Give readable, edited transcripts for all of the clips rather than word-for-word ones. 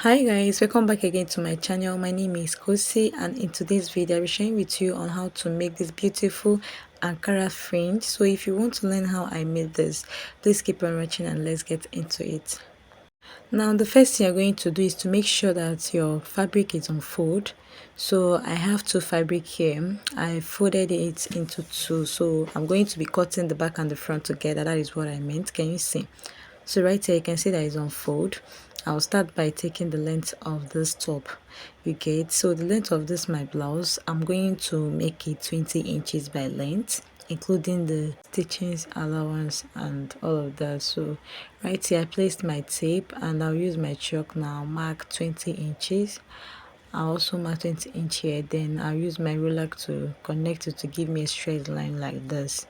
Hi guys, welcome back again to my channel. My name is Kosi, and in today's video I'll be sharing with you on how to make this beautiful Ankara fringe. So if you want to learn how I made this, please keep on watching and let's get into it. Now the first thing you're going to do is to make sure that your fabric is on fold. So I have two fabric here. I folded it into two, so I'm going to be cutting the back and the front together. That is what I meant. Can you see? So right here you can see that it's on fold. I'll start by taking the length of this top. You get, so the length of this my blouse, I'm going to make it 20 inches by length, including the stitchings allowance and all of that. So right here I placed my tape and I'll use my chalk now, mark 20 inches. I'll also mark 20 inch here, then I'll use my ruler to connect it to give me a straight line like this.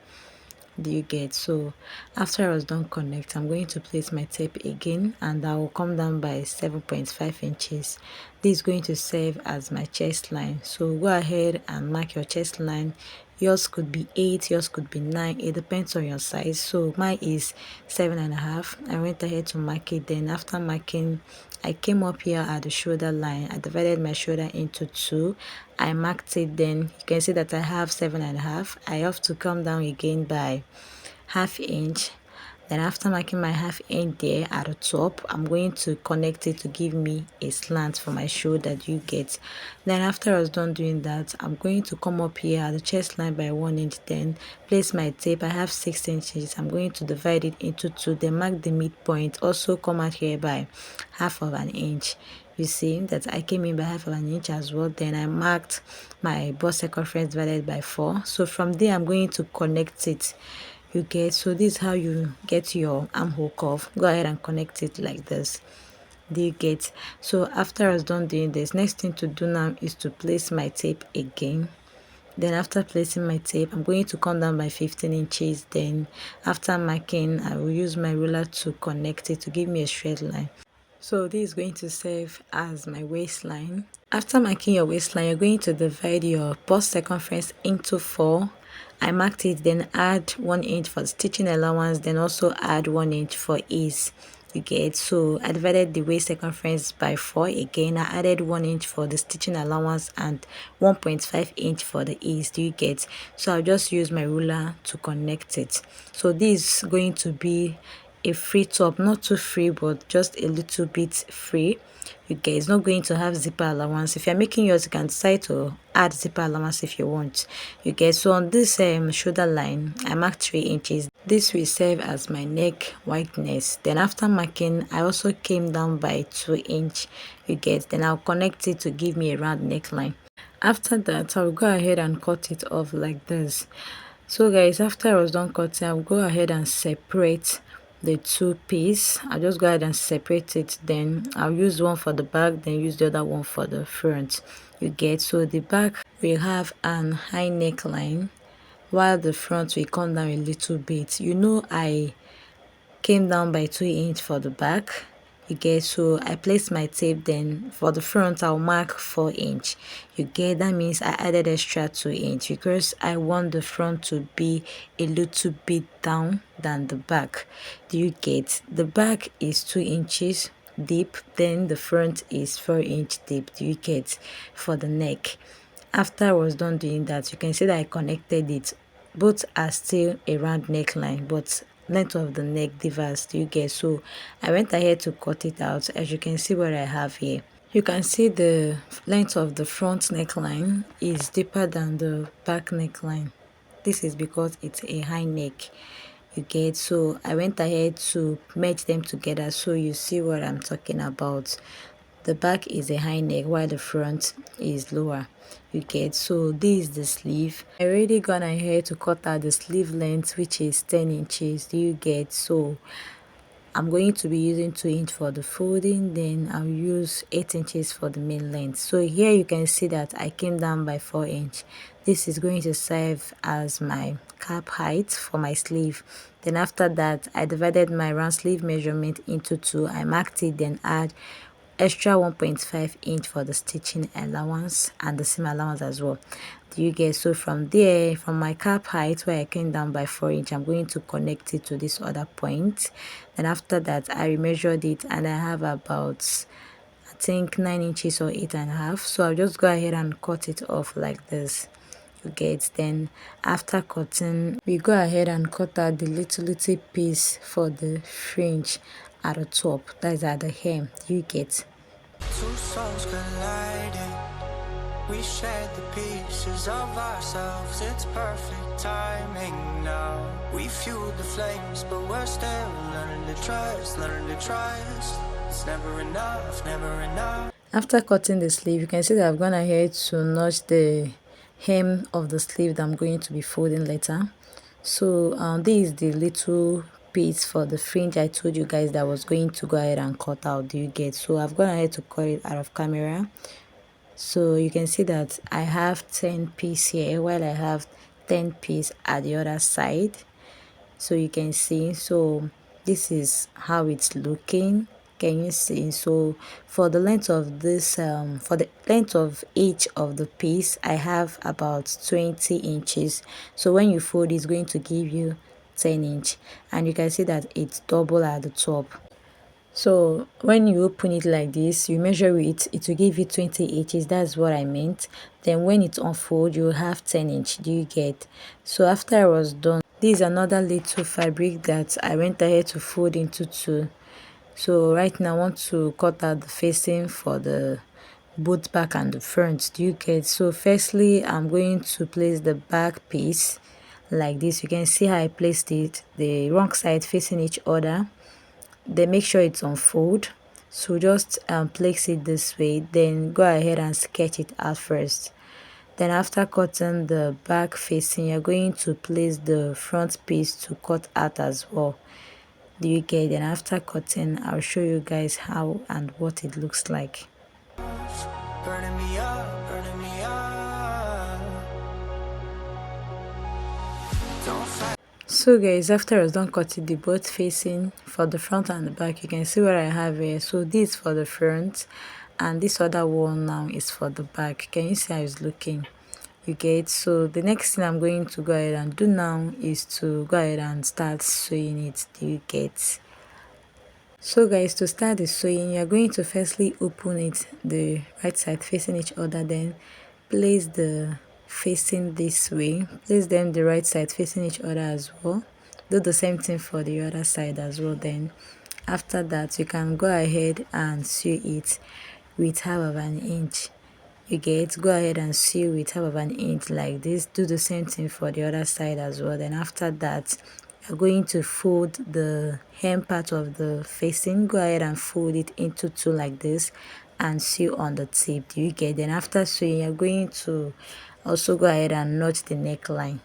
Do you get? So after I was done connect, I'm going to place my tape again and I will come down by 7.5 inches. This is going to serve as my chest line. So go ahead and mark your chest line. Yours could be 8, yours could be 9, it depends on your size. So mine is 7.5. I went ahead to mark it. Then after marking, I came up here at the shoulder line. I divided my shoulder into two. I marked it. Then you can see that I have 7.5. I have to come down again by half inch. Then after marking my half inch there at the top, I'm going to connect it to give me a slant for my shoulder. Do you get? Then after I was done doing that, I'm going to come up here at the chest line by 1 inch, then place my tape. I have 6 inches. I'm going to divide it into two, then mark the midpoint. Also come out here by half of an inch. You see that I came in by half of an inch as well. Then I marked my bust circumference divided by 4. So from there I'm going to connect it. You get? So this is how you get your armhole curve. Go ahead and connect it like this. Do you get? So after I was done doing this, next thing to do now is to place my tape again. Then after placing my tape, I'm going to come down by 15 inches. Then after marking, I will use my ruler to connect it to give me a straight line. So this is going to serve as my waistline. After marking your waistline, you're going to divide your bust circumference into 4. I marked it, then add 1 inch for stitching allowance, then also add 1 inch for ease. You get? So I divided the waist circumference by 4 again. I added 1 inch for the stitching allowance and 1.5 inch for the ease. Do you get? So I'll just use my ruler to connect it. So this is going to be a free top, not too free but just a little bit free. You guys not going to have zipper allowance. If you're making yours, you can decide to add zipper allowance if you want. You guys, so on this shoulder line I marked 3 inches. This will serve as my neck whiteness. Then after marking, I also came down by 2 inch. You get? Then I'll connect it to give me a round neckline. After that, I'll go ahead and cut it off like this. So guys, after I was done cutting, I'll go ahead and separate the two piece. I'll just go ahead and separate it. Then I'll use one for the back, then use the other one for the front. You get? So the back will have an high neckline while the front will come down a little bit. You know, I came down by 2 inch for the back. You get? So I placed my tape. Then for the front I'll mark 4 inch. You get? That means I added extra 2 inch because I want the front to be a little bit down than the back. Do you get? The back is 2 inches deep, then the front is 4 inch deep. Do you get? For the neck. After I was done doing that, you can see that I connected it. Both are still a round neckline, but length of the neck differs. Do you get? So I went ahead to cut it out. As you can see what I have here, you can see the length of the front neckline is deeper than the back neckline. This is because it's a high neck. You get? So I went ahead to merge them together so you see what I'm talking about. The back is a high neck while the front is lower. You get? So this is the sleeve. I already gone ahead to cut out the sleeve length, which is 10 inches. Do you get? So I'm going to be using 2 inch for the folding, then I'll use 8 inches for the main length. So here you can see that I came down by 4 inch. This is going to serve as my cap height for my sleeve. Then after that, I divided my round sleeve measurement into 2. I marked it, then add extra 1.5 inch for the stitching allowance and the seam allowance as well. Do you get? So from there, from my cap height where I came down by 4 inch, I'm going to connect it to this other point. Then after that, I measured it and I have about think 9 inches or 8.5. So I'll just go ahead and cut it off like this. You get. Then after cutting, we go ahead and cut out the little piece for the fringe at the top, that is at the hem. You get. Two souls colliding. We shared the pieces of ourselves. It's perfect timing now. We fueled the flames, but we're still learning to trust, It's never enough, never enough. After cutting the sleeve, you can see that I've gone ahead to notch the hem of the sleeve that I'm going to be folding later. So this is the little piece for the fringe I told you guys that I was going to go ahead and cut out. Do you get? So I've gone ahead to cut it out of camera. So you can see that I have 10 pieces here while I have 10 pieces at the other side. So you can see, so this is how it's looking. Can you see? So for the length of this for the length of each of the piece, I have about 20 inches. So when you fold, it's going to give you 10 inch, and you can see that it's double at the top. So when you open it like this, you measure it, it will give you 20 inches. That's what I meant. Then when it unfolds, you have 10 inch. Do you get? So after I was done, this is another little fabric that I went ahead to fold into two. So right now I want to cut out the facing for the both back and the front. Do you get? So firstly, I'm going to place the back piece like this. You can see how I placed it, the wrong side facing each other. Then make sure it's unfold. So just place it this way, then go ahead and sketch it out first. Then after cutting the back facing, you're going to place the front piece to cut out as well. Do you get? Then after cutting, I'll show you guys how and what it looks like. Burning me up, burning me up. So guys, after I was done cutting the both facing for the front and the back, you can see what I have here. So this for the front, and this other one now is for the back. Can you see how it's looking? You get? So the next thing I'm going to go ahead and do now is to go ahead and start sewing it. Do you get? So guys, to start the sewing, you're going to firstly open it the right side facing each other, then place the facing this way, place them the right side facing each other as well. Do the same thing for the other side as well. Then after that, you can go ahead and sew it with half of an inch. You get? Go ahead and sew with half of an inch like this. Do the same thing for the other side as well. Then after that, you're going to fold the hem part of the facing. Go ahead and fold it into two like this and sew on the tip. Do you get? Then after sewing, you're going to also go ahead and notch the neckline.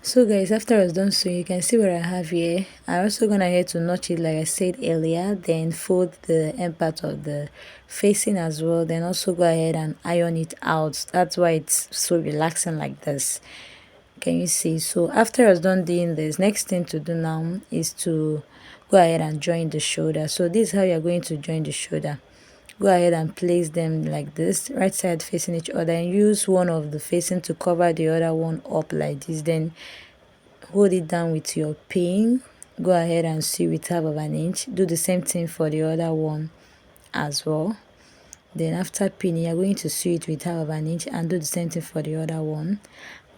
So guys, after I was done sewing, you can see what I have here. I also gonna ahead to notch it like I said earlier, then fold the end part of the facing as well, then also go ahead and iron it out. That's why it's so relaxing like this. Can you see? So after I was done doing this, next thing to do now is to go ahead and join the shoulder. So this is how you're going to join the shoulder. Go ahead and place them like this, right side facing each other, and use one of the facing to cover the other one up like this. Then hold it down with your pin. Go ahead and sew with half of an inch. Do the same thing for the other one as well. Then after pinning, you're going to sew it with half of an inch and do the same thing for the other one.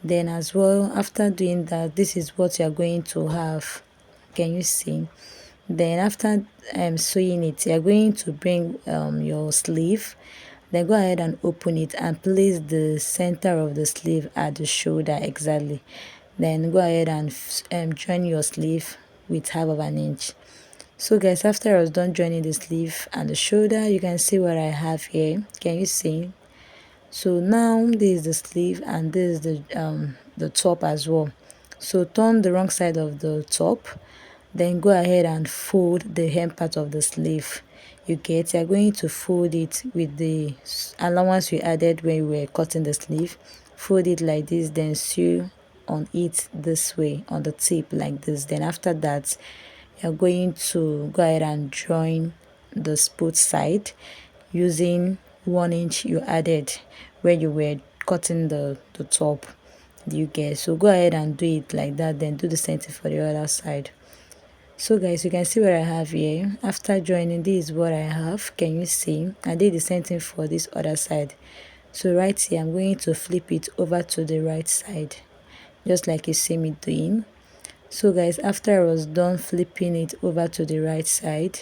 Then as well, after doing that, this is what you're going to have. Can you see? Then after sewing it, you're going to bring your sleeve. Then go ahead and open it and place the center of the sleeve at the shoulder exactly. Then go ahead and join your sleeve with half of an inch. So guys, after I was done joining the sleeve and the shoulder, you can see what I have here. Can you see? So now this is the sleeve and this is the top as well. So turn the wrong side of the top, then go ahead and fold the hem part of the sleeve. You're going to fold it with the allowance we added when we were cutting the sleeve. Fold it like this, then sew on it this way on the tip like this. Then after that, you're going to go ahead and join the both side using 1 inch you added where you were cutting the top. Do you get? So go ahead and do it like that, then do the same thing for the other side. So guys, you can see what I have here. After joining, this is what I have. Can you see? I did the same thing for this other side. So right here, I'm going to flip it over to the right side, just like you see me doing. So guys, after I was done flipping it over to the right side,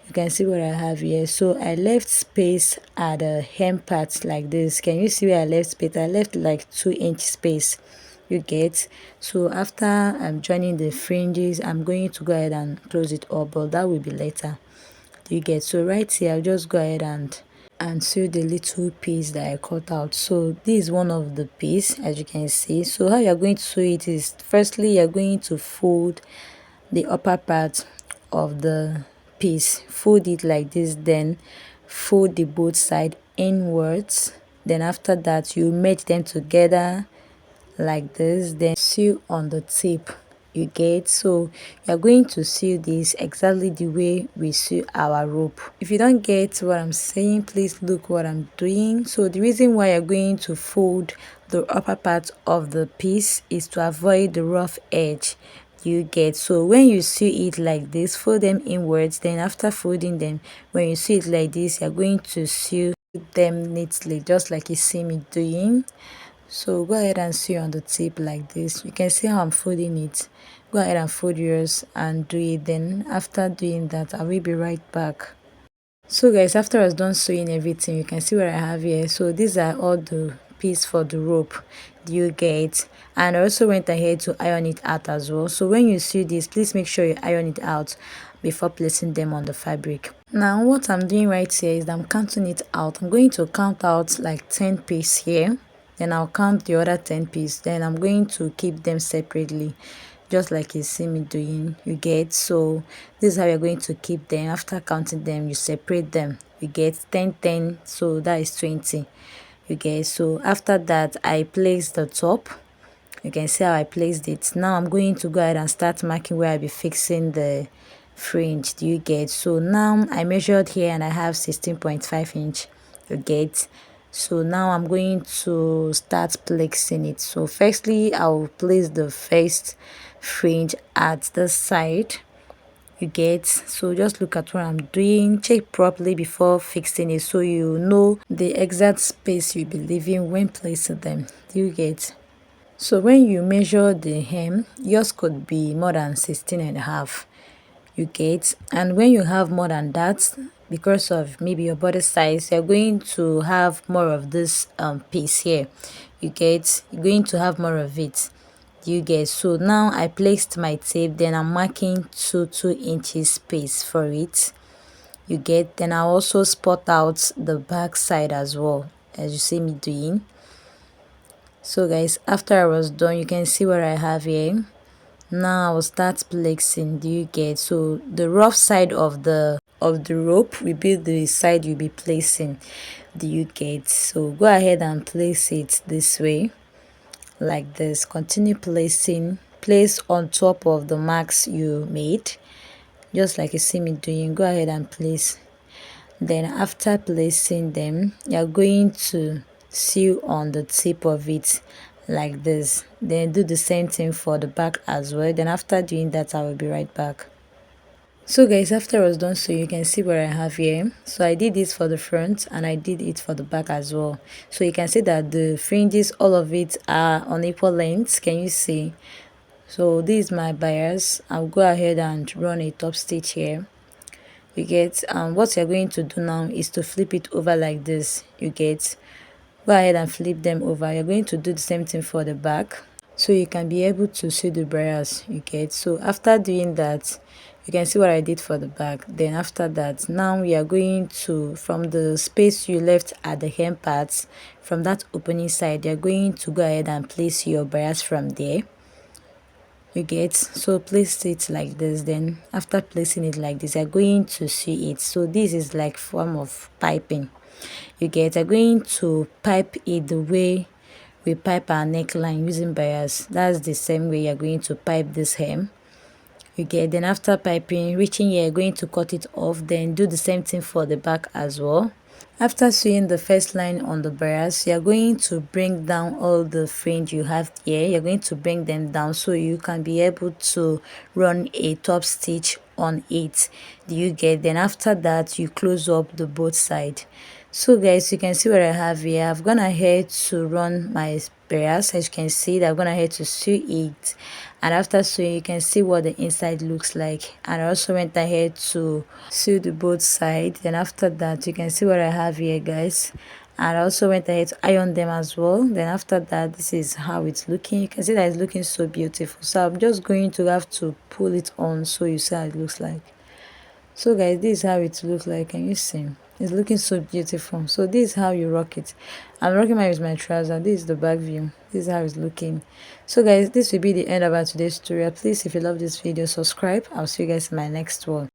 you can see what I have here. So I left space at the hem part like this. Can you see where I left space? I left like 2-inch space, you get. So after I'm joining the fringes, I'm going to go ahead and close it up, but that will be later, you get. So right here, I'll just go ahead and sew the little piece that I cut out. So this is one of the piece, as you can see. So how you're going to sew it is, firstly you're going to fold the upper part of the piece, fold it like this, then fold the both side inwards, then after that you merge them together like this, then sew on the tip, you get. So you're going to sew this exactly the way we sew our rope. If you don't get what I'm saying, please look what I'm doing. So the reason why you're going to fold the upper part of the piece is to avoid the rough edge, you get. So when you sew it like this, fold them inwards, then after folding them, when you sew it like this, you're going to sew them neatly, just like you see me doing. So go ahead and sew on the tip like this. You can see how I'm folding it. Go ahead and fold yours and do it. Then after doing that, I will be right back. So guys, after I was done sewing everything, you can see what I have here. So these are all the piece for the rope, do you get. And I also went ahead to iron it out as well. So when you sew this, please make sure you iron it out before placing them on the fabric. Now what I'm doing right here is I'm counting it out. I'm going to count out like 10 pieces here, then I'll count the other 10 pieces, then I'm going to keep them separately, just like you see me doing, you get. So this is how you're going to keep them. After counting them, you separate them, you get 10 10, so that is 20, you get. So after that, I place the top. You can see how I placed it. Now I'm going to go ahead and start marking where I'll be fixing the fringe, do you get. So now I measured here and I have 16.5-inch, you get. So now I'm going to start placing it. So firstly, I'll place the first fringe at the side, you get. So just look at what I'm doing, check properly before fixing it, so you know the exact space you'll be leaving when placing them, do you get. So when you measure the hem, yours could be more than 16.5, you get. And when you have more than that, because of maybe your body size, you're going to have more of this piece here, you get. You're going to have more of it, you get. So now I placed my tape, then I'm marking 2 inches space for it, you get. Then I also spot out the back side as well, as you see me doing. So guys, after I was done, you can see what I have here. Now I will start placing, do you get. So the rough side of the rope will be the side you'll be placing, do you get. So go ahead and place it this way like this. Continue placing, place on top of the marks you made, just like you see me doing. Go ahead and place. Then after placing them, you're going to sew on the tip of it like this. Then do the same thing for the back as well. Then after doing that, I will be right back. So guys, after I was done, so you can see what I have here. So I did this for the front and I did it for the back as well. So you can see that the fringes, all of it are on equal lengths. Can you see? So this is my bias. I'll go ahead and run a top stitch here, you get. What you're going to do now is to flip it over like this, you get. Go ahead and flip them over. You're going to do the same thing for the back, so you can be able to sew the bias, you get. So after doing that, you can see what I did for the back. Then after that, now we are going to, from the space you left at the hem parts, from that opening side, you're going to go ahead and place your bias from there, you get. So place it like this. Then after placing it like this, you're going to see it. So this is like form of piping, you get. You're going to pipe it the way we pipe our neckline using bias. That's the same way you're going to pipe this hem, you get. Then after piping, reaching here, you're going to cut it off, then do the same thing for the back as well. After sewing the first line on the bias, you're going to bring down all the fringe you have here. You're going to bring them down so you can be able to run a top stitch on it. Do you get? Then after that, you close up the both side. So guys, you can see what I have here. I've gone ahead to run my bias. As you can see, I've gone ahead to sew it, and after sewing, you can see what the inside looks like. And I also went ahead to sew the both side. Then after that, you can see what I have here, guys. And I also went ahead to iron them as well. Then after that, this is how it's looking. You can see that it's looking so beautiful. So I'm just going to have to pull it on so you see how it looks like. So guys, this is how it looks like. Can you see? It's looking so beautiful. So this is how you rock it. I'm rocking mine with my trouser. This is the back view. This is how it's looking. So guys, this will be the end of our today's tutorial. Please, if you love this video, subscribe. I'll see you guys in my next one.